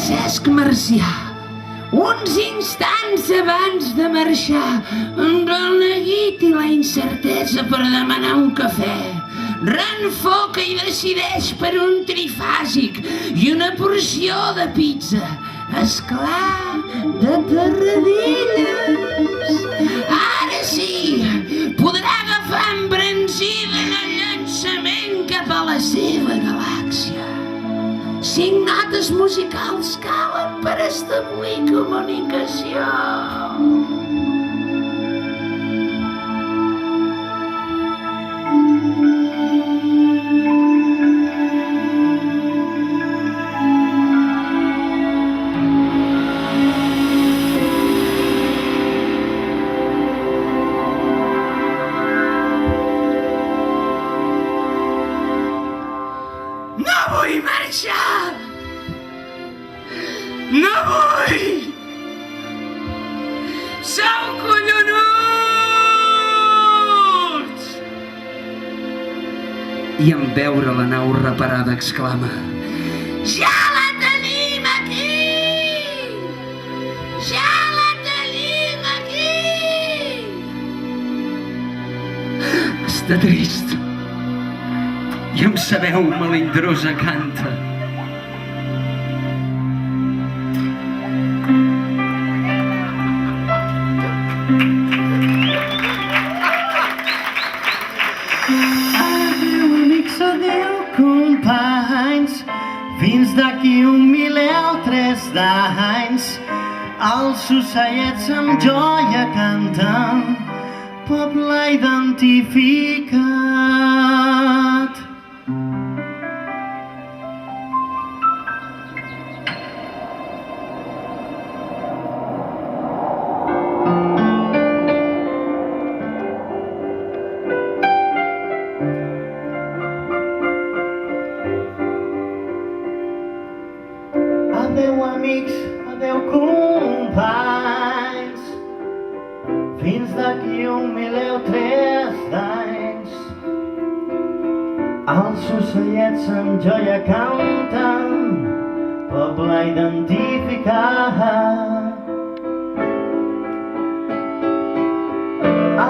Francesc Marcià, uns instants abans de marxar, amb el neguit i la incertesa per demanar un cafè, reenfoca i decideix per un trifàsic i una porció de pizza, esclar, de Tarradellas. Ara sí, podrà agafar embranzida en el llançament cap a la seva galàxia. 5 notes musicals calen per establir comunicació. No vull marxar! No vull! Sou collonuts! I en veure la nau reparada exclama: ja la tenim aquí! Ja la tenim aquí! Està trist. I amb sa veu melindrosa canta. Adéu, amics, adéu, companys, fins d'aquí 1000 o 3 d'anys. Els ocellets amb joia canten, poble identificat. Adéu, amics, adéu, companys, fins d'aquí 1000 o 3 d'anys. Els ocellets amb joia canten, poble identificat.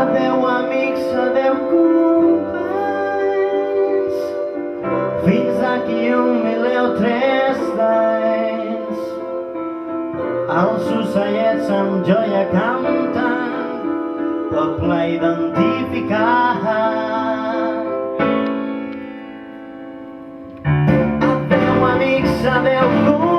Adéu, amics, adéu, companys, fins d'aquí 1000 o 3 d'anys. Els ocellets amb joia canten, poble identificat. Adéu, amics, adéu, companys,